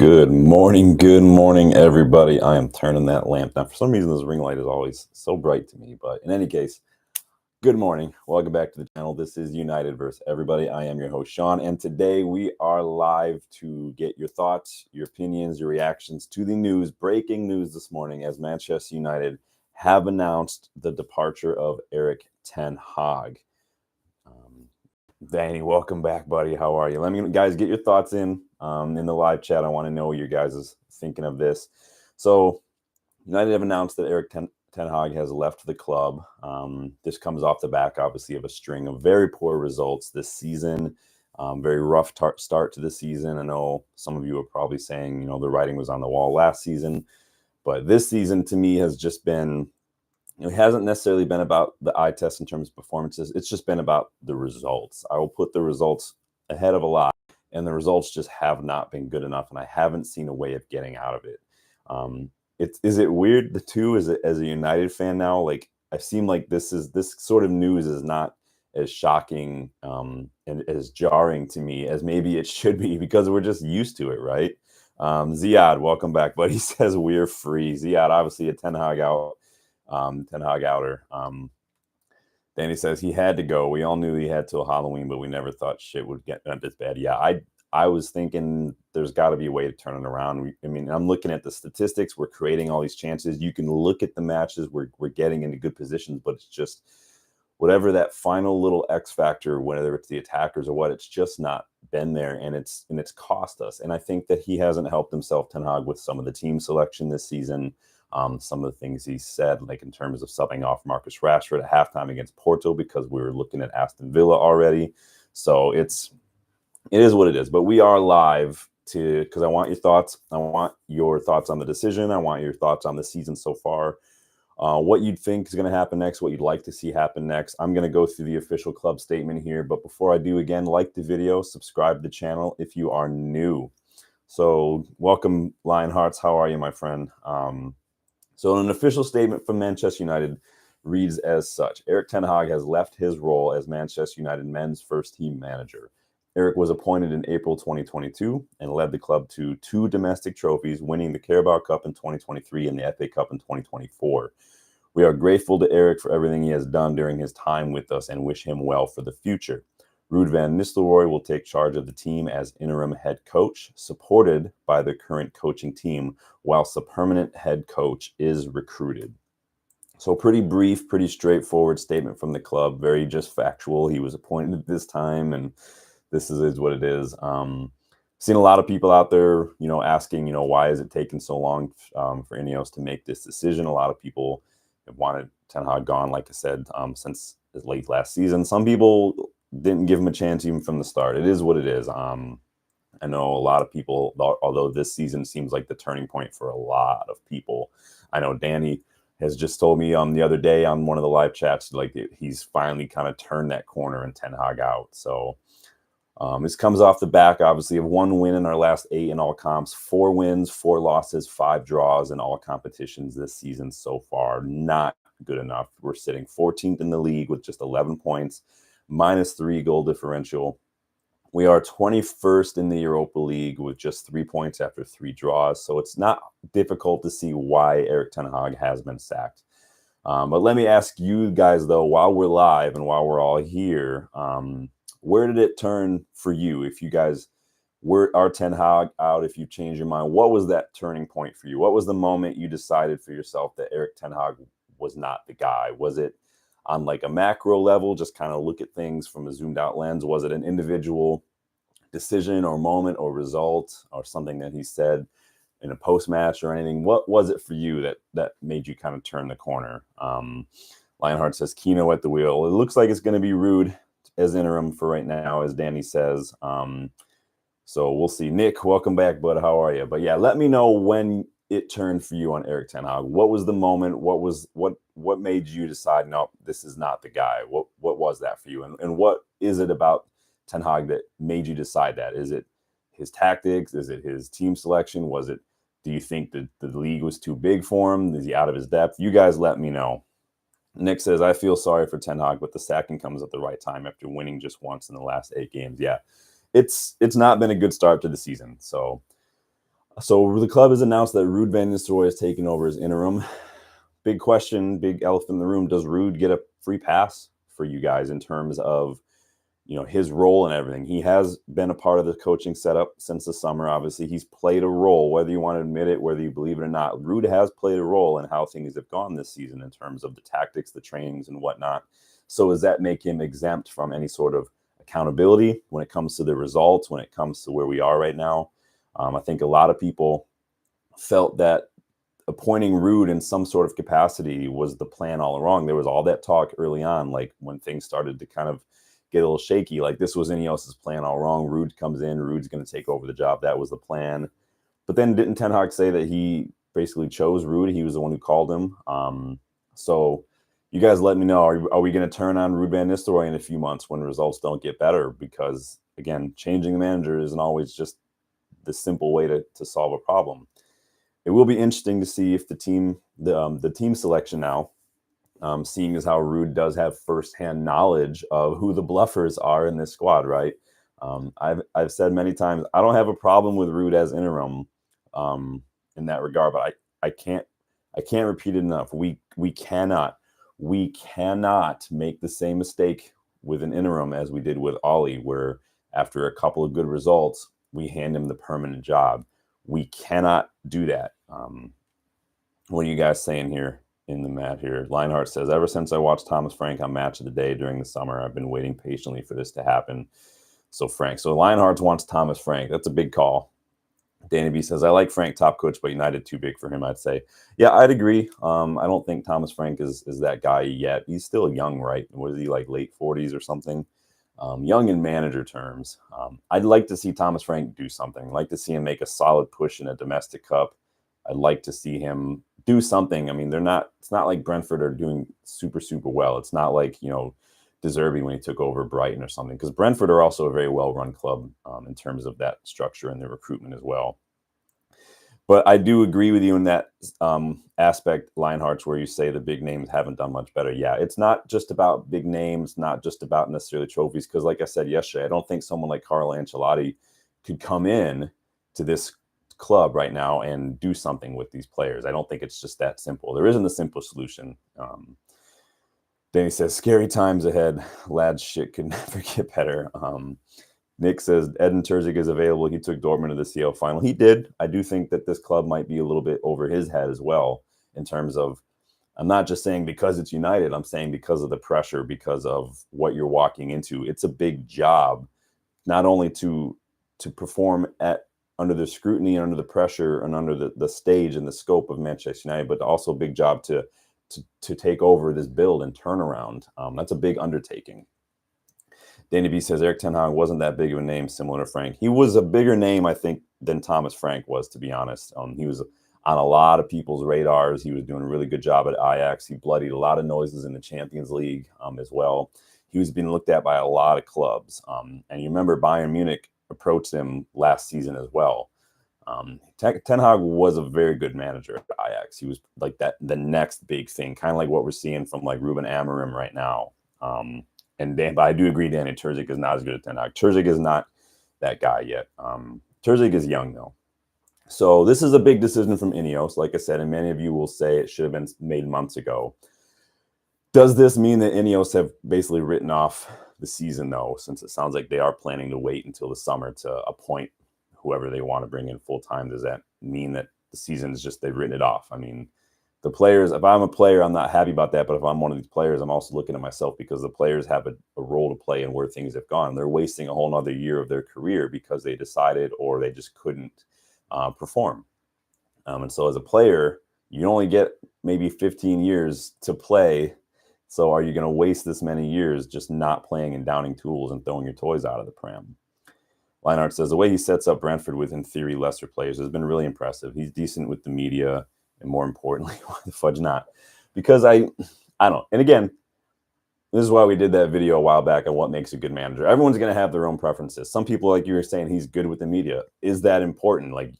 Good morning, everybody. I am turning that lamp down. For some reason, this ring light is always so bright to me. But in any case, good morning. Welcome back to the channel. This is United versus Everybody. I am your host, Sean. And today we are live to get your thoughts, your opinions, your reactions to the news. Breaking news this morning as Manchester United have announced the departure of Erik tenhag. Danny, welcome back, buddy. How are you? Let me, guys, get your thoughts in the live chat. I want to know what you guys is thinking of this. So, United have announced that Erik tenhag has left the club. This comes off the back, obviously, of a string of very poor results this season. Very rough start to the season. I know some of you are probably saying, you know, the writing was on the wall last season, but this season to me has just been. It hasn't necessarily been about the eye test in terms of performances. It's just been about the results. I will put the results ahead of a lot, and the results just have not been good enough, and I haven't seen a way of getting out of it. Is it weird, the two, as a United fan now? Like, I seem like this sort of news is not as shocking and as jarring to me as maybe it should be, because we're just used to it, right? Ziad, welcome back, but he says we're free. Ziad, obviously a tenhag out. Tenhag outer. Danny says he had to go. We all knew he had till Halloween, but we never thought shit would get this bad. Yeah, I was thinking there's got to be a way to turn it around. I mean, I'm looking at the statistics. We're creating all these chances. You can look at the matches. We're getting into good positions, but it's just whatever that final little X factor, whether it's the attackers or what, it's just not been there, and it's cost us. And I think that he hasn't helped himself, Tenhag, with some of the team selection this season. Some of the things he said, like in terms of subbing off Marcus Rashford at halftime against Porto, because we were looking at Aston Villa already. So it is what it is. But we are live because I want your thoughts. I want your thoughts on the decision. I want your thoughts on the season so far. What you'd think is going to happen next, what you'd like to see happen next. I'm going to go through the official club statement here. But before I do, again, like the video, subscribe to the channel if you are new. So welcome, Lionhearts. How are you, my friend? So an official statement from Manchester United reads as such. Erik tenhag has left his role as Manchester United men's first-team manager. Erik was appointed in April 2022 and led the club to 2 domestic trophies, winning the Carabao Cup in 2023 and the FA Cup in 2024. We are grateful to Erik for everything he has done during his time with us and wish him well for the future. Ruud van Nistelrooy will take charge of the team as interim head coach, supported by the current coaching team, whilst the permanent head coach is recruited. So pretty brief, pretty straightforward statement from the club, very just factual. He was appointed at this time, and this is what it is. Seen a lot of people out there, you know, asking, you know, why is it taking so long for Ineos to make this decision? A lot of people have wanted tenhag gone, like I said, since late last season. Some people didn't give him a chance even from the start. It is what it is. I know a lot of people, although this season seems like the turning point for a lot of people. I know Danny has just told me the other day on one of the live chats, like he's finally kind of turned that corner and tenhag out. So this comes off the back, obviously, of 1 win in our last 8 in all comps, 4 wins, 4 losses, 5 draws in all competitions this season so far. Not good enough. We're sitting 14th in the league with just 11 points. -3 goal differential. We are 21st in the Europa League with just 3 points after 3 draws. So it's not difficult to see why Erik tenhag has been sacked. But let me ask you guys, though, while we're live and while we're all here, where did it turn for you? If you guys are tenhag out, if you change your mind, what was that turning point for you? What was the moment you decided for yourself that Erik tenhag was not the guy? Was it on like a macro level, just kind of look at things from a zoomed out lens? Was it an individual decision or moment or result or something that he said in a post-match or anything? What was it for you that made you kind of turn the corner? Lionheart says Kino at the wheel. It looks like it's going to be Ruud as interim for right now, as Danny says. So we'll see. Nick, welcome back, bud. How are you? But yeah, let me know when it turned for you on Erik tenhag. What was the moment? What made you decide, no, this is not the guy? What was that for you? And what is it about tenhag that made you decide that? Is it his tactics? Is it his team selection? Do you think that the league was too big for him? Is he out of his depth? You guys let me know. Nick says, I feel sorry for tenhag, but the sacking comes at the right time after winning just once in the last 8 games. Yeah, it's not been a good start to the season. So So the club has announced that Ruud van Nistelrooy is taking over as interim. Big question, big elephant in the room. Does Ruud get a free pass for you guys in terms of, his role and everything? He has been a part of the coaching setup since the summer. Obviously, he's played a role, whether you want to admit it, whether you believe it or not. Ruud has played a role in how things have gone this season in terms of the tactics, the trainings, and whatnot. So does that make him exempt from any sort of accountability when it comes to the results, when it comes to where we are right now? I think a lot of people felt that appointing Ruud in some sort of capacity was the plan all along. There was all that talk early on, like when things started to kind of get a little shaky, like this was Ineos's plan all wrong. Ruud comes in, Ruud's going to take over the job. That was the plan. But then didn't Ten Hag say that he basically chose Ruud? He was the one who called him. So you guys let me know. Are we going to turn on Ruud van Nistelrooy in a few months when results don't get better? Because, again, changing the manager isn't always just the simple way to solve a problem. It will be interesting to see if the team selection now, seeing as how Ruud does have firsthand knowledge of who the bluffers are in this squad, right? I've said many times I don't have a problem with Ruud as interim in that regard, but I can't repeat it enough. We cannot make the same mistake with an interim as we did with Ollie, where after a couple of good results, we hand him the permanent job. We cannot do that. What are you guys saying here in the mat here? Lionheart says, ever since I watched Thomas Frank on Match of the Day during the summer, I've been waiting patiently for this to happen. So Lionheart wants Thomas Frank. That's a big call. Danny B says, I like Frank, top coach, but United too big for him, I'd say. Yeah, I'd agree. I don't think Thomas Frank is that guy yet. He's still young, right? What is he, like late 40s or something? Young in manager terms. I'd like to see Thomas Frank do something. I'd like to see him make a solid push in a domestic cup. I'd like to see him do something. I mean, it's not like Brentford are doing super, super well. It's not like, De Zerbi when he took over Brighton or something, because Brentford are also a very well-run club in terms of that structure and their recruitment as well. But I do agree with you in that aspect, Lionhearts, where you say the big names haven't done much better. Yeah, it's not just about big names, not just about necessarily trophies, because like I said yesterday, I don't think someone like Carlo Ancelotti could come in to this club right now and do something with these players. I don't think it's just that simple. There isn't a simple solution. Danny says, scary times ahead. Lads, shit could never get better. Nick says, Edin Terzic is available. He took Dortmund to the CL final. He did. I do think that this club might be a little bit over his head as well in terms of, I'm not just saying because it's United. I'm saying because of the pressure, because of what you're walking into. It's a big job, not only to perform under the scrutiny, under the pressure, and under the stage and the scope of Manchester United, but also a big job to take over this build and turnaround. That's a big undertaking. Danny B says, Erik ten Hag wasn't that big of a name, similar to Frank. He was a bigger name, I think, than Thomas Frank was, to be honest. He was on a lot of people's radars. He was doing a really good job at Ajax. He bloodied a lot of noises in the Champions League as well. He was being looked at by a lot of clubs. And you remember Bayern Munich approached him last season as well. Ten Hag was a very good manager at Ajax. He was like the next big thing, kind of like what we're seeing from like Ruben Amorim right now. But I do agree, Danny, Terzic is not as good as Ten Hag. Terzic is not that guy yet. Terzic is young, though. So this is a big decision from Ineos, like I said, and many of you will say it should have been made months ago. Does this mean that Ineos have basically written off the season, though, since it sounds like they are planning to wait until the summer to appoint whoever they want to bring in full-time? Does that mean that the season is just they've written it off? I mean, the players, if I'm a player, I'm not happy about that. But if I'm one of these players, I'm also looking at myself because the players have a role to play in where things have gone. They're wasting a whole nother year of their career because they decided or they just couldn't perform. And so as a player, you only get maybe 15 years to play. So are you going to waste this many years just not playing and downing tools and throwing your toys out of the pram? Leinart says, the way he sets up Brentford with, in theory, lesser players has been really impressive. He's decent with the media. And more importantly, why the fudge not? Because I don't. And again, this is why we did that video a while back on what makes a good manager. Everyone's going to have their own preferences. Some people, like you were saying, he's good with the media. Is that important? Like,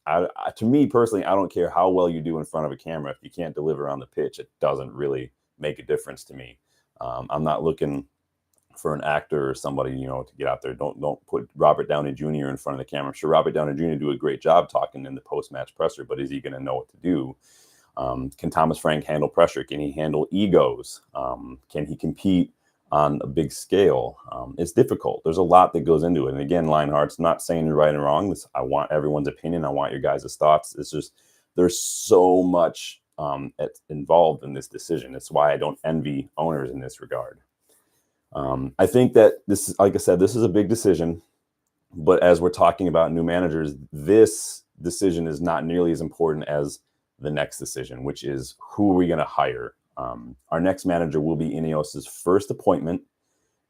to me personally, I don't care how well you do in front of a camera. If you can't deliver on the pitch, it doesn't really make a difference to me. I'm not looking for an actor or somebody, to get out there. Don't put Robert Downey Jr. in front of the camera. I'm sure Robert Downey Jr. do a great job talking in the post-match presser, but is he going to know what to do? Can Thomas Frank handle pressure? Can he handle egos? Can he compete on a big scale? It's difficult. There's a lot that goes into it. And again, Lionheart's not saying you're right and wrong. I want everyone's opinion. I want your guys' thoughts. It's just, there's so much involved in this decision. It's why I don't envy owners in this regard. I think that this, like I said, this is a big decision, but as we're talking about new managers, this decision is not nearly as important as the next decision, which is who are we going to hire? Our next manager will be Ineos's first appointment,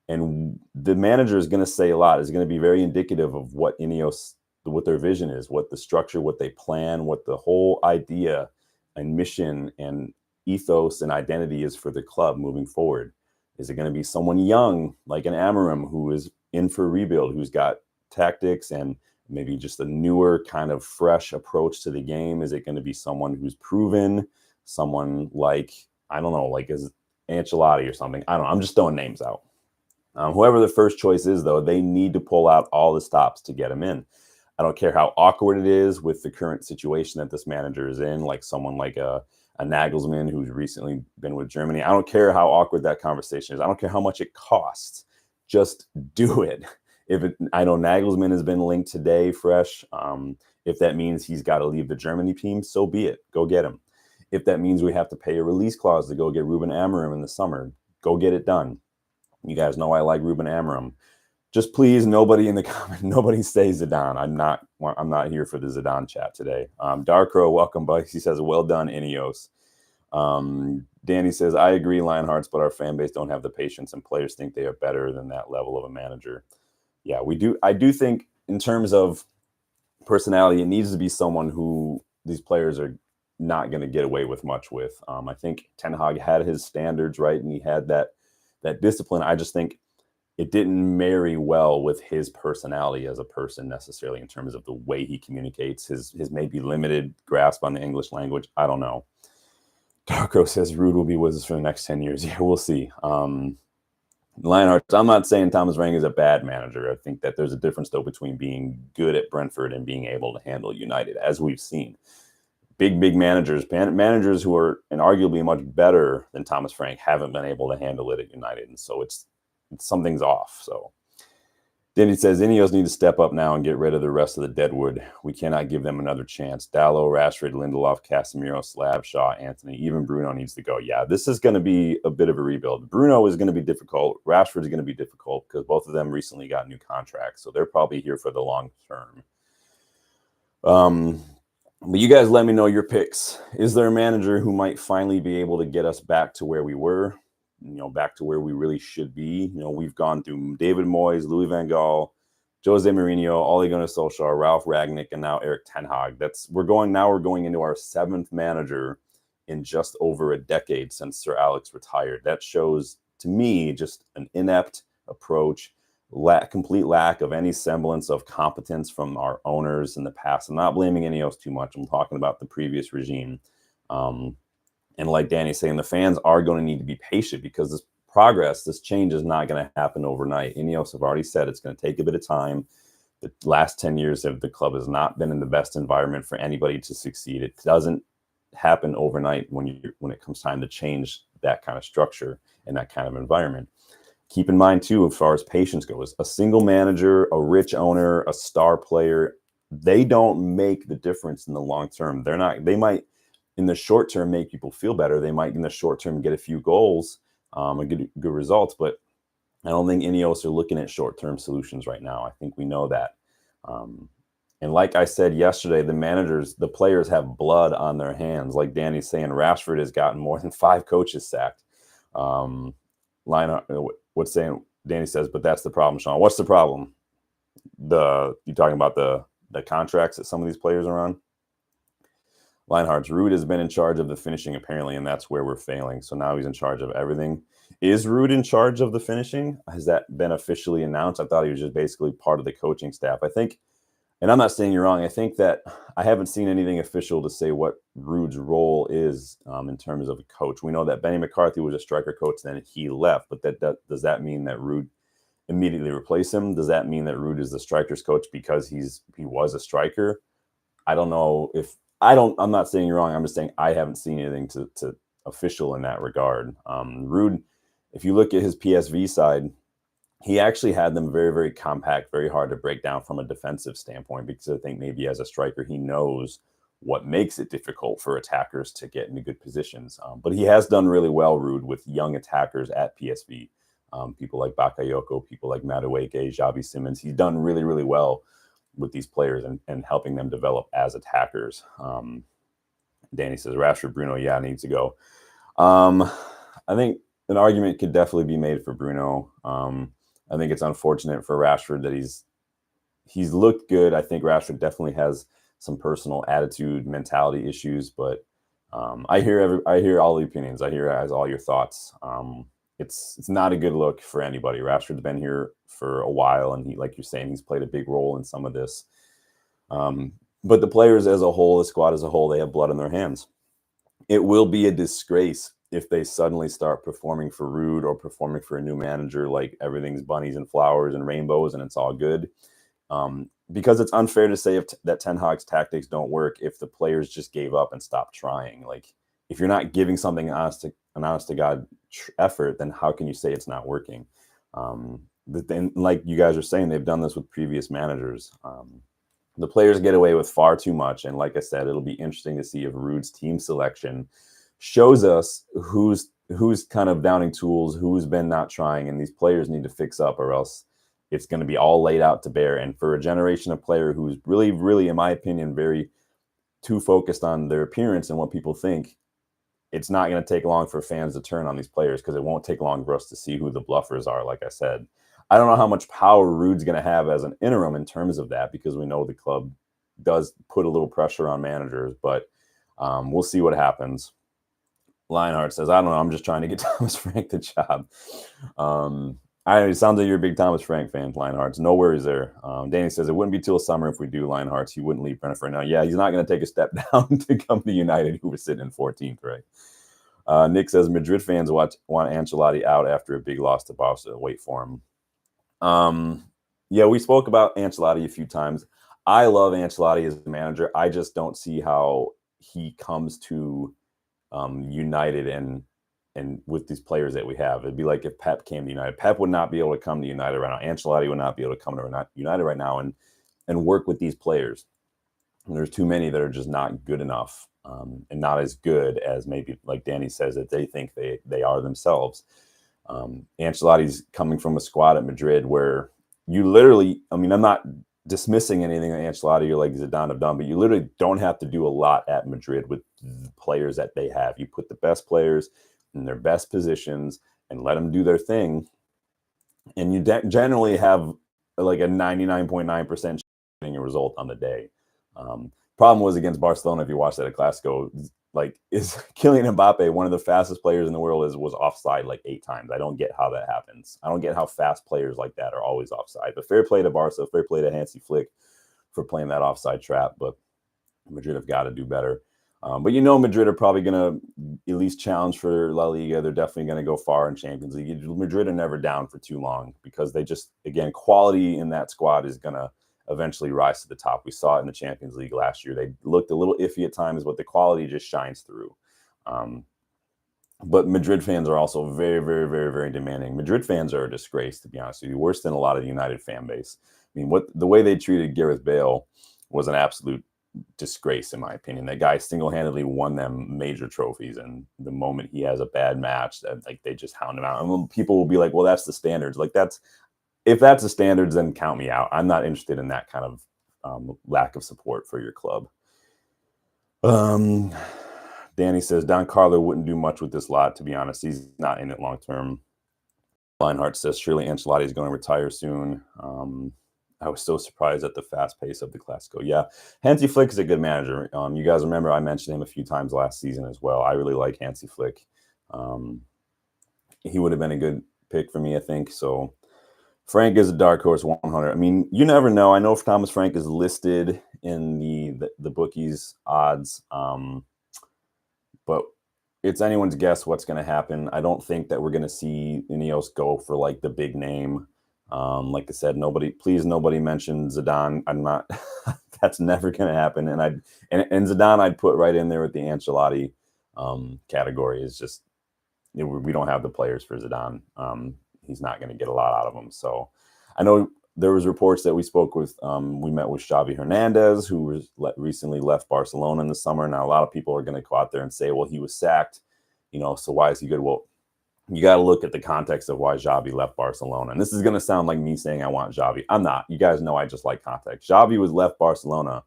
and the manager is going to say a lot. It's going to be very indicative of what Ineos, what their vision is, what the structure, what they plan, what the whole idea and mission and ethos and identity is for the club moving forward. Is it going to be someone young like an Amarim who is in for a rebuild, who's got tactics and maybe just a newer kind of fresh approach to the game? Is it going to be someone who's proven, someone like, I don't know, like is Ancelotti or something? I don't know. I'm just throwing names out. Whoever the first choice is, though, they need to pull out all the stops to get him in. I don't care how awkward it is with the current situation that this manager is in, like someone like a Nagelsmann who's recently been with Germany. I don't care how awkward that conversation is. I don't care how much it costs. Just do it. I know Nagelsmann has been linked today fresh. If that means he's got to leave the Germany team, so be it. Go get him. If that means we have to pay a release clause to go get Ruben Amorim in the summer, go get it done. You guys know I like Ruben Amorim. Just please, nobody in the comment, nobody say Zidane. I'm not here for the Zidane chat today. Darkro, welcome, buddy. He says, well done, Ineos. Danny says, I agree, Lionhearts, but our fan base don't have the patience and players think they are better than that level of a manager. Yeah, we do. I do think in terms of personality, it needs to be someone who these players are not going to get away with much with. I think Tenhag had his standards, right? And he had that discipline. I just think it didn't marry well with his personality as a person necessarily in terms of the way he communicates, his maybe limited grasp on the English language. I don't know. Darko says Ruud will be with us for the next 10 years. Yeah, we'll see. Lionheart, I'm not saying Thomas Frank is a bad manager. I think that there's a difference, though, between being good at Brentford and being able to handle United, as we've seen. Big managers who are arguably much better than Thomas Frank haven't been able to handle it at United. And so it's something's off. So then he says, Ineos need to step up now and get rid of the rest of the deadwood. We cannot give them another chance. Dalot, Rashford, Lindelof, Casemiro, Slav, Shaw, Anthony, even Bruno needs to go. Yeah, this is going to be a bit of a rebuild. Bruno is going to be difficult. Rashford is going to be difficult because both of them recently got new contracts. So they're probably here for the long term. But you guys let me know your picks. Is there a manager who might finally be able to get us back to where we were? Back to where we really should be. We've gone through David Moyes, Louis van Gaal, Jose Mourinho, Ole Gunnar Solskjaer, Ralph Rangnick, and now Erik ten Hag. We're going into our seventh manager in just over a decade since Sir Alex retired. That shows to me just an inept approach, complete lack of any semblance of competence from our owners in the past. I'm not blaming Ineos too much. I'm talking about the previous regime. And like Danny's saying, the fans are going to need to be patient because this change is not going to happen overnight. Ineos have already said it's going to take a bit of time. The last 10 years of the club has not been in the best environment for anybody to succeed. It doesn't happen overnight when it comes time to change that kind of structure and that kind of environment. Keep in mind, too, as far as patience goes, a single manager, a rich owner, a star player, they don't make the difference in the long term. They might, in the short term, make people feel better. They might, in the short term, get a few goals and good results. But I don't think Ineos are looking at short-term solutions right now. I think we know that. And like I said yesterday, the players have blood on their hands. Like Danny's saying, Rashford has gotten more than 5 coaches sacked. Danny says, but that's the problem, Sean. What's the problem? You talking about the contracts that some of these players are on? Lionheart's Ruud has been in charge of the finishing, apparently, and that's where we're failing. So now he's in charge of everything. Is Ruud in charge of the finishing? Has that been officially announced? I thought he was just basically part of the coaching staff. I think And I'm not saying you're wrong. I think that I haven't seen anything official to say what Ruud's role is in terms of a coach. We know that Benny McCarthy was a striker coach, then he left. But does that mean that Ruud immediately replace him? Does that mean that Ruud is the strikers coach because he was a striker? I don't know if I'm not saying you're wrong. I'm just saying I haven't seen anything to official in that regard. Ruud, if you look at his PSV side, he actually had them very, very compact, very hard to break down from a defensive standpoint, because I think maybe as a striker, he knows what makes it difficult for attackers to get into good positions. But he has done really well, Ruud, with young attackers at PSV. People like Bakayoko, people like Madueke, Xavi Simons. He's done really, really well with these players and helping them develop as attackers. Danny says, Rashford, Bruno, yeah, needs to go. I think an argument could definitely be made for Bruno. I think it's unfortunate for Rashford that he's looked good. I think Rashford definitely has some personal attitude, mentality issues, but I hear all the opinions. I hear all your thoughts. It's not a good look for anybody. Rashford's been here for a while, and he, like you're saying, he's played a big role in some of this. But the players as a whole, the squad as a whole, they have blood in their hands. It will be a disgrace if they suddenly start performing for Ruud or performing for a new manager, like everything's bunnies and flowers and rainbows and it's all good. Because it's unfair to say that Ten Hag's tactics don't work if the players just gave up and stopped trying. Like, if you're not giving something an honest to God effort, then how can you say it's not working? Then, like you guys are saying, they've done this with previous managers. The players get away with far too much. And like I said, it'll be interesting to see if Ruud's team selection shows us who's kind of downing tools, who's been not trying, and these players need to fix up, or else it's going to be all laid out to bear. And for a generation of player who's really, really, in my opinion, very too focused on their appearance and what people think, it's not going to take long for fans to turn on these players, because it won't take long for us to see who the bluffers are. Like I said, I don't know how much power Ruud's going to have as an interim in terms of that, because we know the club does put a little pressure on managers, but we'll see what happens. Lionheart says, I don't know, I'm just trying to get Thomas Frank the job. It sounds like you're a big Thomas Frank fan, Lionhearts. No worries there. Danny says, it wouldn't be till summer if we do, Lionhearts. He wouldn't leave Brentford now. Yeah, he's not going to take a step down to come to United, who was sitting in 14th, right? Nick says, Madrid fans want Ancelotti out after a big loss to Barca. Wait for him. Yeah, we spoke about Ancelotti a few times. I love Ancelotti as a manager. I just don't see how he comes to United and with these players that we have. It'd be like if Pep came to United. Pep would not be able to come to United right now. Ancelotti would not be able to come to United right now and work with these players. And there's too many that are just not good enough, and not as good as maybe, like Danny says, that they think they are themselves. Ancelotti's coming from a squad at Madrid where you literally, I mean, I'm not dismissing anything that Ancelotti or like Zidane have done, but you literally don't have to do a lot at Madrid with the players that they have. You put the best players in their best positions and let them do their thing, and you generally have like a 99.9% getting a result on the day. Problem was against Barcelona, if you watched that at Clasico, like, is Kylian Mbappe, one of the fastest players in the world, was offside like 8 times. I don't get how that happens. I don't get how fast players like that are always offside. But fair play to Barca, fair play to Hansi Flick for playing that offside trap. But Madrid have got to do better. But Madrid are probably going to at least challenge for La Liga. They're definitely going to go far in Champions League. Madrid are never down for too long, because they just, again, quality in that squad is going to eventually rise to the top. We saw it in the Champions League last year. They looked a little iffy at times, but the quality just shines through. But Madrid fans are also very, very, very, very demanding. Madrid fans are a disgrace, to be honest with you, worse than a lot of the United fan base. I mean, the way they treated Gareth Bale was an absolute disgrace, in my opinion. That guy single-handedly won them major trophies, and the moment he has a bad match, like, they just hound him out. And people will be like, well, that's the standards. Like, if that's the standards, then count me out. I'm not interested in that kind of lack of support for your club. Danny says, Don Carlo wouldn't do much with this lot, to be honest. He's not in it long term. Lionheart says, surely Ancelotti is going to retire soon. I was so surprised at the fast pace of the Clasico. Yeah, Hansi Flick is a good manager. You guys remember I mentioned him a few times last season as well. I really like Hansi Flick. He would have been a good pick for me, I think. So Frank is a dark horse 100. I mean, you never know. I know if Thomas Frank is listed in the bookies odds, but it's anyone's guess what's going to happen. I don't think that we're going to see Ineos go for like the big name. Like I said, please nobody mention Zidane. I'm not. That's never going to happen. And Zidane I'd put right in there with the Ancelotti category. Is just we don't have the players for Zidane. He's not going to get a lot out of them. So I know there was reports that we spoke with. We met with Xavi Hernandez, who was recently left Barcelona in the summer. Now a lot of people are going to go out there and say, well, he was sacked, so why is he good? Well, you got to look at the context of why Xavi left Barcelona. And this is going to sound like me saying I want Xavi. I'm not. You guys know I just like context. Xavi was left Barcelona.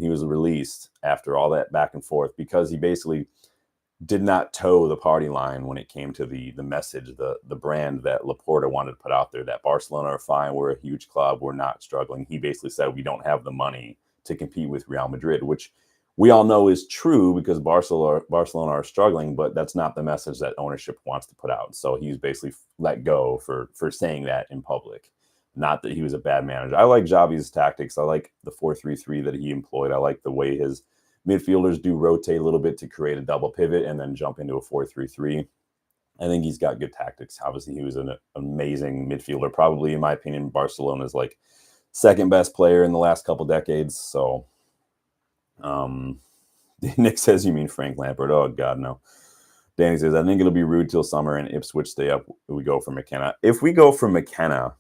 He was released after all that back and forth because he basically did not toe the party line when it came to the message, the brand that Laporta wanted to put out there, that Barcelona are fine, we're a huge club, we're not struggling. He basically said we don't have the money to compete with Real Madrid, which we all know is true because Barcelona are struggling, but that's not the message that ownership wants to put out. So he's basically let go for saying that in public. Not that he was a bad manager. I like Xavi's tactics. I like the 4-3-3 that he employed. I like the way his midfielders do rotate a little bit to create a double pivot and then jump into a 4-3-3. I think he's got good tactics. Obviously, he was an amazing midfielder. Probably, in my opinion, Barcelona's like second best player in the last couple decades. So, Nick says, you mean Frank Lampard? Oh, God, no. Danny says, I think it'll be rude till summer and Ipswich stay up. We go for McKenna. If we go for McKenna,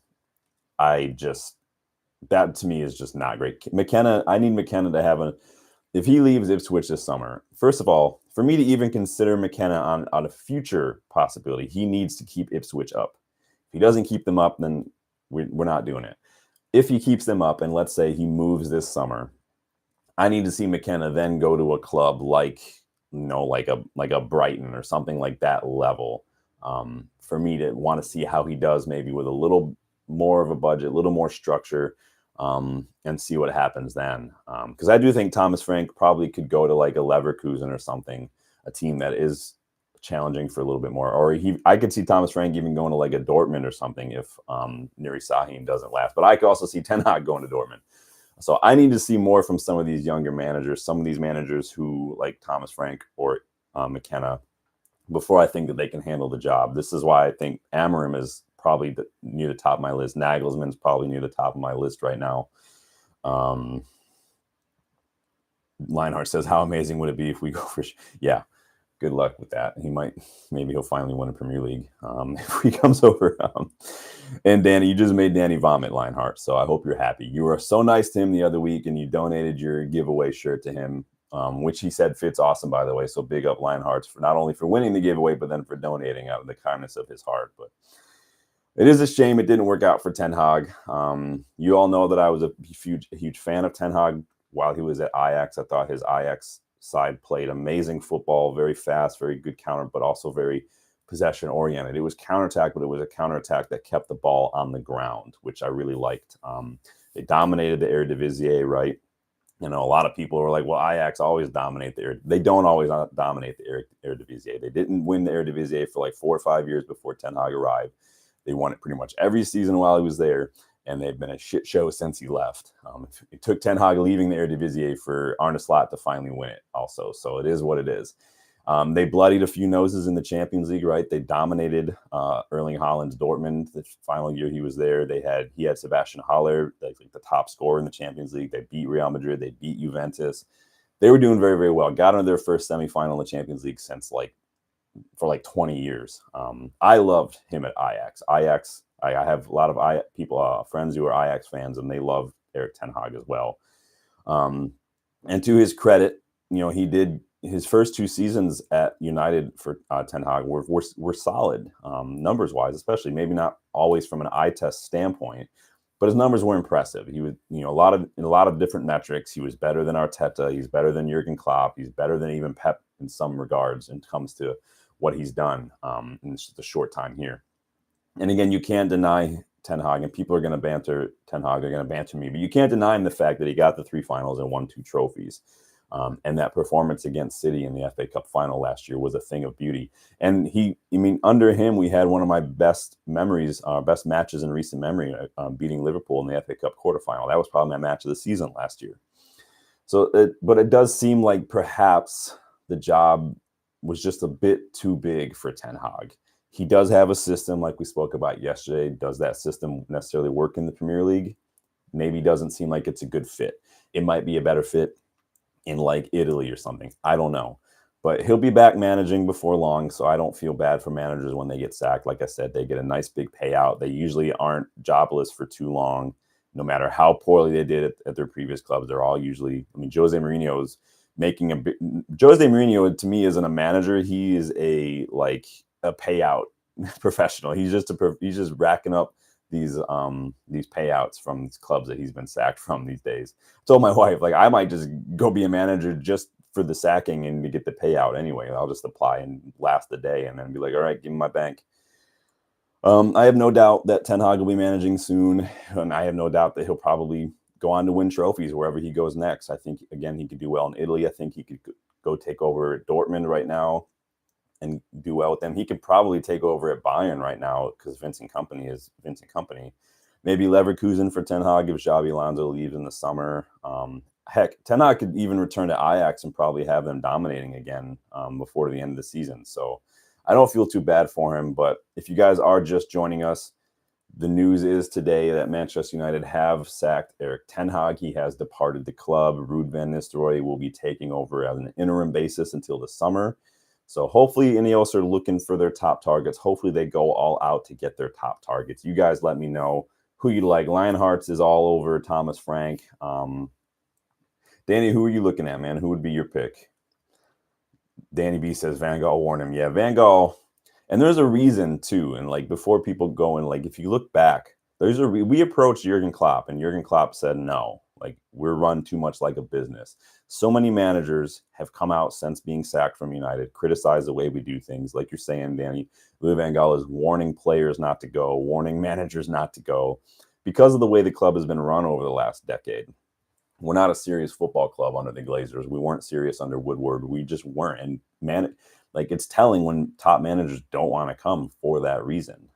that to me is just not great. McKenna, I need McKenna to have if he leaves Ipswich this summer, first of all, for me to even consider McKenna on a future possibility, he needs to keep Ipswich up. If he doesn't keep them up, then we're not doing it. If he keeps them up, and let's say he moves this summer, I need to see McKenna then go to a club like a Brighton or something like that level. For me to want to see how he does, maybe with a little more of a budget, a little more structure. And see what happens then. Because I do think Thomas Frank probably could go to like a Leverkusen or something, a team that is challenging for a little bit more. Or I could see Thomas Frank even going to like a Dortmund or something if Nuri Sahin doesn't last. But I could also see Tenhag going to Dortmund. So I need to see more from some of these younger managers, some of these managers who like Thomas Frank or McKenna, before I think that they can handle the job. This is why I think Amorim is probably near the top of my list. Nagelsmann's probably near the top of my list right now. Lionheart says, how amazing would it be if we go for... Yeah, good luck with that. Maybe he'll finally win a Premier League if he comes over. And Danny, you just made Danny vomit, Lionheart, so I hope you're happy. You were so nice to him the other week, and you donated your giveaway shirt to him, which he said fits awesome, by the way. So big up Lionhearts for not only for winning the giveaway, but then for donating out of the kindness of his heart. But it is a shame it didn't work out for Ten Hag. You all know that I was a huge fan of Ten Hag while he was at Ajax. I thought his Ajax side played amazing football, very fast, very good counter, but also very possession-oriented. It was counterattack, but it was a counterattack that kept the ball on the ground, which I really liked. They dominated the Eredivisie, right? A lot of people were like, well, Ajax always dominate the Eredivisie. They don't always dominate the Eredivisie. They didn't win the Eredivisie for like 4 or 5 years before Ten Hag arrived. They won it pretty much every season while he was there, and they've been a shit show since he left. It took Ten Hag leaving the Eredivisie for Arne Slot to finally win it also, so it is what it is. They bloodied a few noses in the Champions League, right? They dominated Erling Haaland's Dortmund the final year he was there. He had Sebastian Haller, like the top scorer in the Champions League. They beat Real Madrid. They beat Juventus. They were doing very, very well. Got into their first semifinal in the Champions League for 20 years. I loved him at Ajax. I have a lot of friends who are Ajax fans, and they love Erik ten Hag as well. And to his credit, he did his first 2 seasons at United for Ten Hag were solid numbers wise, especially maybe not always from an eye test standpoint, but his numbers were impressive. He was, in a lot of different metrics. He was better than Arteta. He's better than Jurgen Klopp. He's better than even Pep in some regards, when it comes to what he's done in just a short time here. And again, you can't deny Ten Hag, and people are going to banter Ten Hag. They're going to banter me, but you can't deny him the fact that he got the 3 finals and won 2 trophies. And that performance against City in the FA Cup final last year was a thing of beauty. And under him, we had one of my best memories, best matches in recent memory, beating Liverpool in the FA Cup quarterfinal. That was probably my match of the season last year. But it does seem like perhaps the job was just a bit too big for Ten Hag. He does have a system like we spoke about yesterday. Does that system necessarily work in the Premier League? Maybe doesn't seem like it's a good fit. It might be a better fit in like Italy or something. I don't know. But he'll be back managing before long, so I don't feel bad for managers when they get sacked. Like I said, they get a nice big payout. They usually aren't jobless for too long. No matter how poorly they did at their previous clubs, they're all usually, Jose Mourinho is making Jose Mourinho to me isn't a manager. He is a payout professional. He's just racking up these payouts from these clubs that he's been sacked from these days. I told my wife, I might just go be a manager just for the sacking and to get the payout anyway. I'll just apply and last the day and then be like, all right, give me my bank. I have no doubt that Ten Hag will be managing soon, and I have no doubt that he'll probably go on to win trophies wherever he goes next. I think, again, he could do well in Italy. I think he could go take over at Dortmund right now and do well with them. He could probably take over at Bayern right now because Vincent Kompany is Vincent Kompany. Maybe Leverkusen for Ten Hag if Xabi Alonso leaves in the summer. Heck, Ten Hag could even return to Ajax and probably have them dominating again before the end of the season. So I don't feel too bad for him, but if you guys are just joining us, the news is today that Manchester United have sacked Erik ten Hag. He has departed the club. Ruud van Nistelrooy will be taking over as an interim basis until the summer. So hopefully Ineos are looking for their top targets. Hopefully they go all out to get their top targets. You guys let me know who you like. Lionhearts is all over Thomas Frank. Danny, who are you looking at, man? Who would be your pick? Danny B says Van Gaal warned him. Yeah, Van Gaal. And there's a reason too. And before people go and if you look back, we approached Jurgen Klopp and Jurgen Klopp said no. We're run too much like a business. So many managers have come out since being sacked from United, criticized the way we do things. Like you're saying, Danny, Louis van Gaal is warning players not to go, warning managers not to go because of the way the club has been run over the last decade. We're not a serious football club under the Glazers. We weren't serious under Woodward. We just weren't. And it's telling when top managers don't want to come for that reason.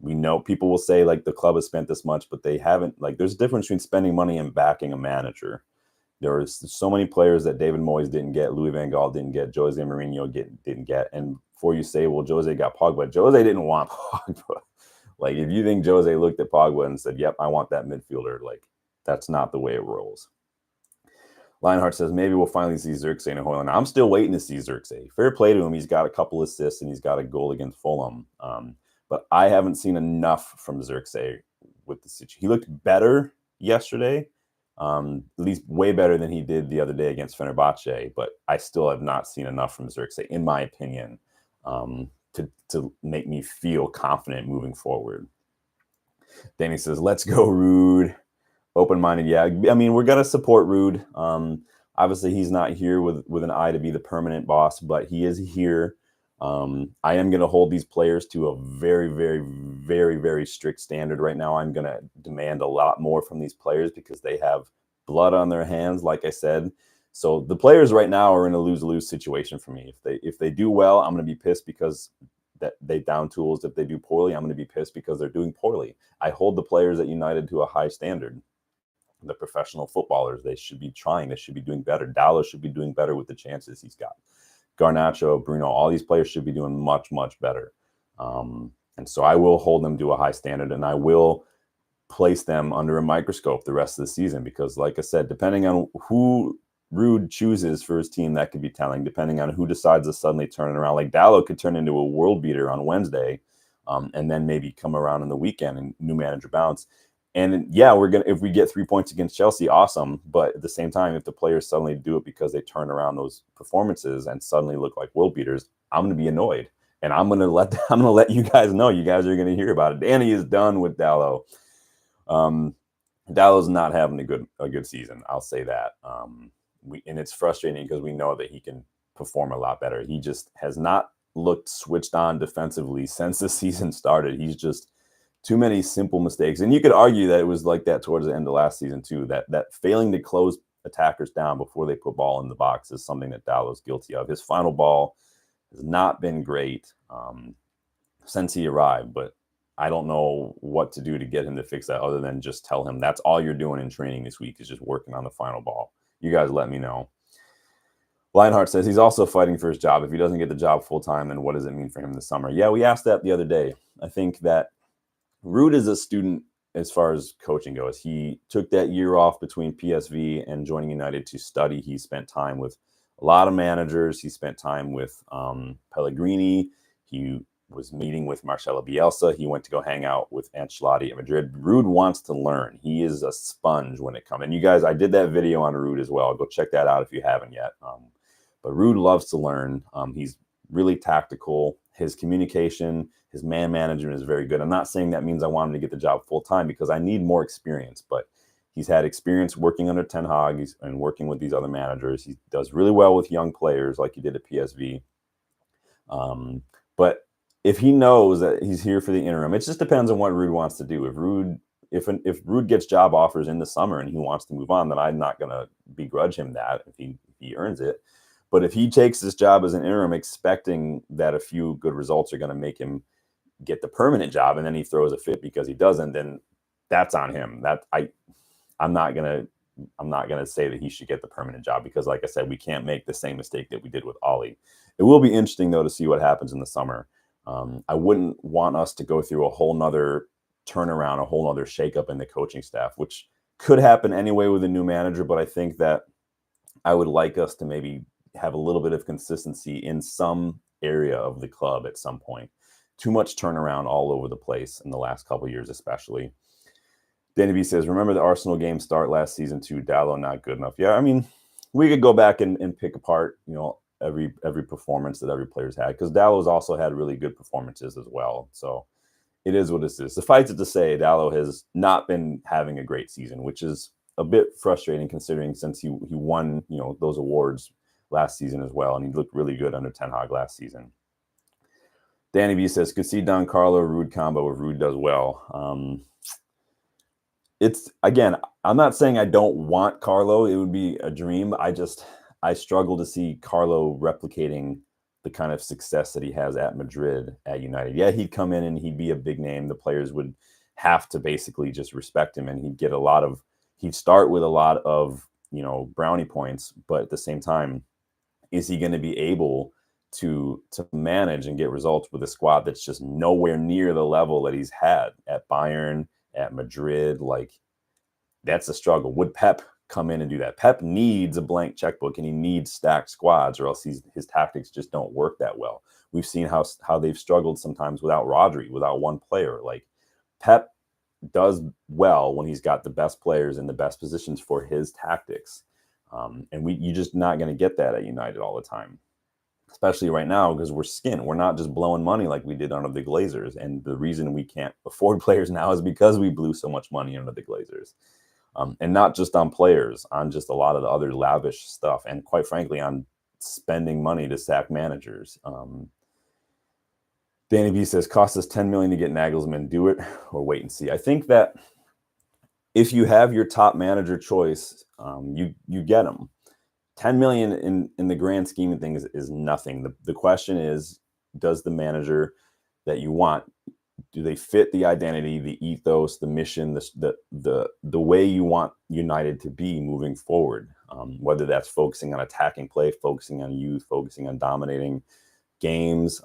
We know people will say the club has spent this much, but they haven't. There's a difference between spending money and backing a manager. There are so many players that David Moyes didn't get, Louis van Gaal didn't get, Jose Mourinho didn't get. And before you say, well, Jose got Pogba, Jose didn't want Pogba. If you think Jose looked at Pogba and said, yep, I want that midfielder, that's not the way it rolls. Lionheart says, maybe we'll finally see Xerxes in Hoyland. I'm still waiting to see Xerxes. Fair play to him. He's got a couple assists and he's got a goal against Fulham. But I haven't seen enough from Xerxes with the situation. He looked better yesterday, at least way better than he did the other day against Fenerbahce. But I still have not seen enough from Xerxes, in my opinion, to make me feel confident moving forward. Danny says, let's go, Ruud. Open-minded, yeah. We're going to support Ruud. Obviously, he's not here with an eye to be the permanent boss, but he is here. I am going to hold these players to a very, very, very, very strict standard right now. I'm going to demand a lot more from these players because they have blood on their hands, like I said. So the players right now are in a lose-lose situation for me. If they do well, I'm going to be pissed because that they down tools. If they do poorly, I'm going to be pissed because they're doing poorly. I hold the players at United to a high standard. The professional footballers, they should be trying. They should be doing better. Dallas should be doing better with the chances he's got. Garnacho, Bruno, all these players should be doing much, much better. And so I will hold them to a high standard, and I will place them under a microscope the rest of the season because, like I said, depending on who Ruud chooses for his team, that could be telling. Depending on who decides to suddenly turn it around. Dallo could turn into a world beater on Wednesday and then maybe come around in the weekend and new manager bounce. And yeah, if we get 3 points against Chelsea, awesome. But at the same time, if the players suddenly do it because they turn around those performances and suddenly look like world beaters, I'm going to be annoyed. And I'm going to let you guys know. You guys are going to hear about it. Danny is done with Dallo. Dallo's not having a good season. I'll say that. And it's frustrating because we know that he can perform a lot better. He just has not looked switched on defensively since the season started. He's just too many simple mistakes. And you could argue that it was like that towards the end of last season too, that failing to close attackers down before they put ball in the box is something that Dallow's guilty of. His final ball has not been great since he arrived, but I don't know what to do to get him to fix that other than just tell him that's all you're doing in training this week is just working on the final ball. You guys let me know. Lionheart says he's also fighting for his job. If he doesn't get the job full-time, then what does it mean for him this summer? Yeah, we asked that the other day. I think that Ruud is a student as far as coaching goes. He took that year off between PSV and joining United to study. He spent time with a lot of managers. He spent time with Pellegrini. He was meeting with Marcelo Bielsa. He went to go hang out with Ancelotti at Madrid. Ruud wants to learn. He is a sponge when it comes. And you guys, I did that video on Ruud as well. Go check that out if you haven't yet. But Ruud loves to learn. He's really tactical. His communication, his man management is very good. I'm not saying that means I want him to get the job full time because I need more experience, but he's had experience working under tenhag and working with these other managers. He does really well with young players like he did at PSV. But if he knows that he's here for the interim, it just depends on what Ruud wants to do. If Ruud gets job offers in the summer and he wants to move on, then I'm not going to begrudge him that if he earns it. But if he takes this job as an interim expecting that a few good results are going to make him get the permanent job and then he throws a fit because he doesn't, then that's on him. I'm not going to say that he should get the permanent job because, like I said, we can't make the same mistake that we did with Ollie. It will be interesting, though, to see what happens in the summer. I wouldn't want us to go through a whole nother turnaround, a whole nother shakeup in the coaching staff, which could happen anyway with a new manager. But I think that I would like us to maybe have a little bit of consistency in some area of the club at some point. Too much turnaround all over the place in the last couple of years, especially. Danny B says, remember the Arsenal game start last season too? Dallow not good enough. Yeah, I mean, we could go back and pick apart, every performance that every player's had, because Dallow's also had really good performances as well. So it is what it is. Suffice it to say, Dallow has not been having a great season, which is a bit frustrating considering since he won, those awards last season as well, and he looked really good under Ten Hag last season. Danny B says, could see Don Carlo Ruud combo if Ruud does well. It's, again, I'm not saying I don't want Carlo. It would be a dream. I struggle to see Carlo replicating the kind of success that he has at Madrid, at United. Yeah, he'd come in and he'd be a big name. The players would have to basically just respect him, and he'd start with a lot of, brownie points, but at the same time, is he going to be able to manage and get results with a squad that's just nowhere near the level that he's had at Bayern, at Madrid? Like, that's a struggle. Would Pep come in and do that? Pep needs a blank checkbook and he needs stacked squads, or else his tactics just don't work that well. We've seen how they've struggled sometimes without Rodri, without one player. Like, Pep does well when he's got the best players in the best positions for his tactics. And you're just not going to get that at United all the time, especially right now because we're skint. We're not just blowing money like we did under the Glazers. And the reason we can't afford players now is because we blew so much money under the Glazers. And not just on players, on just a lot of the other lavish stuff. And quite frankly, on spending money to sack managers. Danny B says, cost us $10 million to get Nagelsmann. Do it or wait and see. I think that if you have your top manager choice, you get him. $10 million in the grand scheme of things is nothing. The question is, does the manager that you want, do they fit the identity, the ethos, the mission, the way you want United to be moving forward? Whether that's focusing on attacking play, focusing on youth, focusing on dominating games,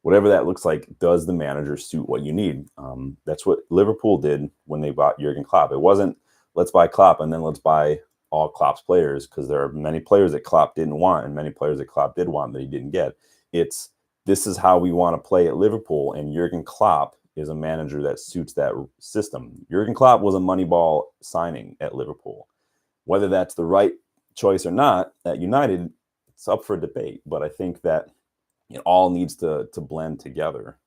whatever that looks like, does the manager suit what you need? That's what Liverpool did when they bought Jurgen Klopp. It wasn't, let's buy Klopp and then let's buy all Klopp's players, because there are many players that Klopp didn't want and many players that Klopp did want that he didn't get. It's, this is how we want to play at Liverpool, and Jurgen Klopp is a manager that suits that system. Jurgen Klopp was a Moneyball signing at Liverpool. Whether that's the right choice or not at United, it's up for debate, but I think that it all needs to blend together.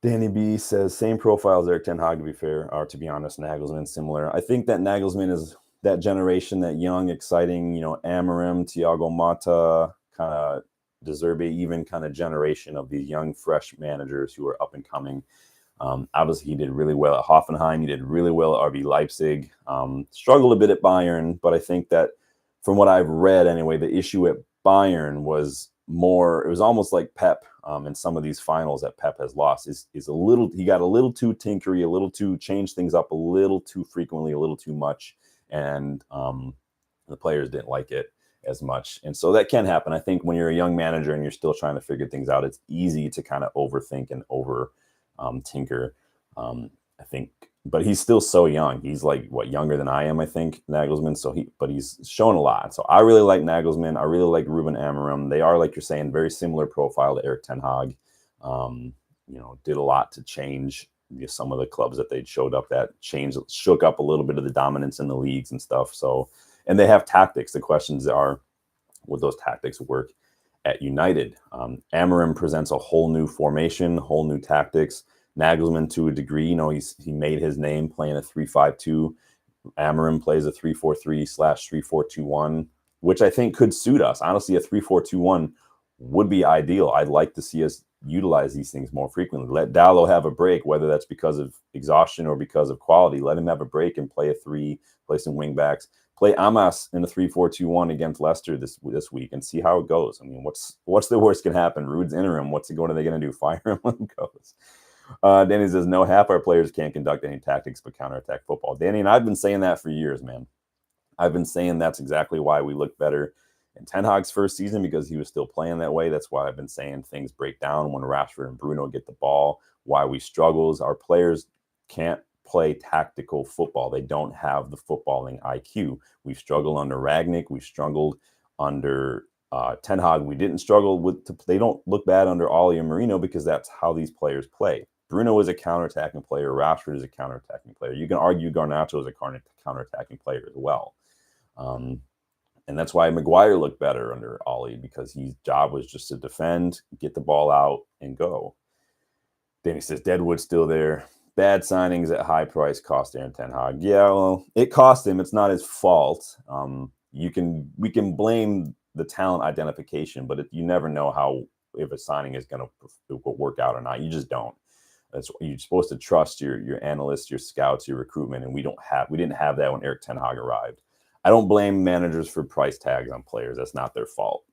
Danny B says, same profile as Erik ten Hag, to be fair, or to be honest, Nagelsmann similar. I think that Nagelsmann is that generation, that young, exciting, Amorim, Thiago Motta, kind of De Zerbi, even kind of generation of these young, fresh managers who are up and coming. Obviously, he did really well at Hoffenheim. He did really well at RB Leipzig. Struggled a bit at Bayern, but I think that from what I've read anyway, the issue at Bayern was more, it was almost like Pep in some of these finals that Pep has lost is a little, he got a little too tinkery, a little too change things up a little too frequently, a little too much. And the players didn't like it as much. And so that can happen. I think when you're a young manager and you're still trying to figure things out, it's easy to kind of overthink and over tinker. I think, but he's still so young. He's like what, younger than I am, I think, Nagelsmann. So but he's shown a lot. So I really like Nagelsmann. I really like Ruben Amorim. They are, like you're saying, very similar profile to Erik tenhag. You know, did a lot to change some of the clubs that they showed up at, shook up a little bit of the dominance in the leagues and stuff. So, and they have tactics. The questions are, would those tactics work at United? Amorim presents a whole new formation, whole new tactics. Nagelsmann, to a degree, you know, he made his name playing a 3-5-2. Amorim plays a 3-4-3/3-4-2-1, which I think could suit us. Honestly, a 3-4-2-1 would be ideal. I'd like to see us utilize these things more frequently. Let Dalot have a break, whether that's because of exhaustion or because of quality. Let him have a break and play a 3, play some wing backs. Play Amas in a 3-4-2-1 against Leicester this week and see how it goes. I mean, what's the worst can happen? Rude's interim. What are they going to do? Fire him when it goes. Danny says, no, half our players can't conduct any tactics but counterattack football. Danny, and I've been saying that for years, man. I've been saying that's exactly why we look better in Ten Hag's first season, because he was still playing that way. That's why I've been saying things break down when Rashford and Bruno get the ball, why we struggles. Our players can't play tactical football. They don't have the footballing IQ. We've struggled under Ragnick. We've struggled under Ten Hag. We didn't struggle with, they don't look bad under Ollie and Marino because that's how these players play. Bruno is a counterattacking player. Rashford is a counterattacking player. You can argue Garnacho is a counterattacking player as well. And that's why Maguire looked better under Ollie, because his job was just to defend, get the ball out, and go. Danny says, Deadwood's still there. Bad signings at high price cost Aaron Ten Hag. Yeah, well, it cost him. It's not his fault. We can blame the talent identification, but you never know if a signing is going to work out or not. You just don't. You're supposed to trust your analysts, your scouts, your recruitment, and we didn't have that when Erik ten Hag arrived. I don't blame managers for price tags on players. That's not their fault.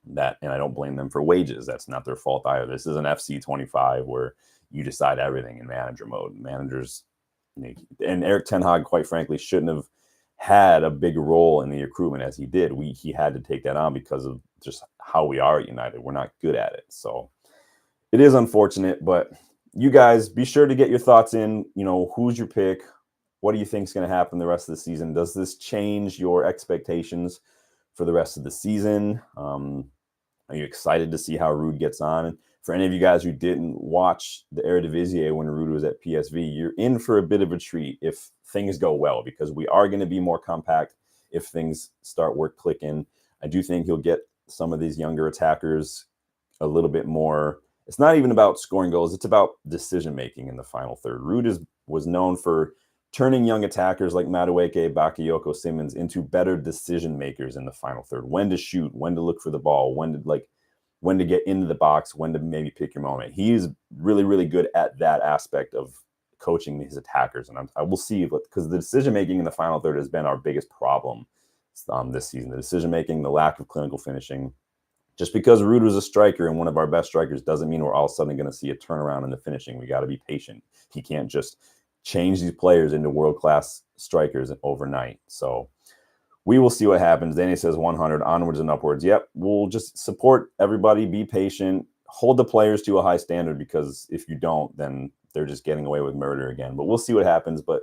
And I don't blame them for wages. That's not their fault either. This is an FC 25 where you decide everything in manager mode. Managers, and Erik ten Hag, quite frankly, shouldn't have had a big role in the recruitment as he did. He had to take that on because of just how we are at United. We're not good at it. So it is unfortunate, but you guys be sure to get your thoughts in. You know, who's your pick? What do you think is going to happen the rest of the season? Does this change your expectations for the rest of the season? Are you excited to see how Ruud gets on? And for any of you guys who didn't watch the Eredivisie when Ruud was at PSV, you're in for a bit of a treat if things go well, because we are going to be more compact if things start clicking. I do think he'll get some of these younger attackers a little bit more. It's not even about scoring goals. It's about decision-making in the final third. Ruud was known for turning young attackers like Madueke, Bakayoko, Simmons into better decision makers in the final third. When to shoot, when to look for the ball, when to get into the box, when to maybe pick your moment. He's really, really good at that aspect of coaching his attackers. And I will see, because the decision-making in the final third has been our biggest problem this season. The decision-making, the lack of clinical finishing. Just because Ruud was a striker and one of our best strikers doesn't mean we're all of a sudden going to see a turnaround in the finishing. We got to be patient. He can't just change these players into world-class strikers overnight. So we will see what happens. Danny says 100, onwards and upwards. Yep, we'll just support everybody, be patient, hold the players to a high standard, because if you don't, then they're just getting away with murder again. But we'll see what happens. But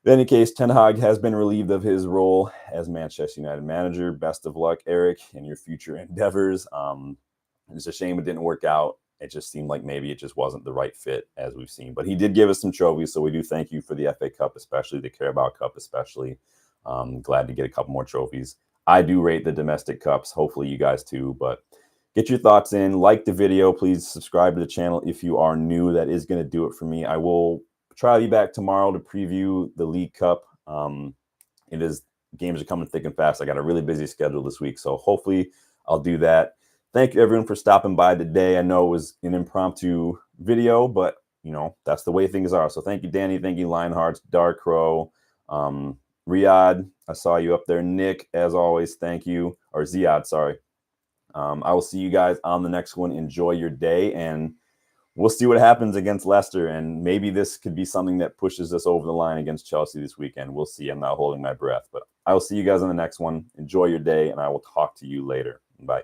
in any case, Ten Hag has been relieved of his role as Manchester United manager. Best of luck, Erik, in your future endeavors. It's a shame it didn't work out. It just seemed like maybe it just wasn't the right fit, as we've seen. But he did give us some trophies, so we do thank you for the FA Cup, especially the Carabao Cup, especially. Glad to get a couple more trophies. I do rate the domestic cups. Hopefully you guys too. But get your thoughts in. Like the video. Please subscribe to the channel if you are new. That is going to do it for me. I will try to be back tomorrow to preview the League Cup. Games are coming thick and fast. I got a really busy schedule this week, so hopefully I'll do that. Thank you, everyone, for stopping by today. I know it was an impromptu video, but you know, that's the way things are. So thank you, Danny. Thank you, Lionhearts, Dark Crow, Riyadh. I saw you up there. Nick, as always, thank you. Or Ziad, sorry. I will see you guys on the next one. Enjoy your day, and we'll see what happens against Leicester. And maybe this could be something that pushes us over the line against Chelsea this weekend. We'll see. I'm not holding my breath, but I will see you guys on the next one. Enjoy your day, and I will talk to you later. Bye.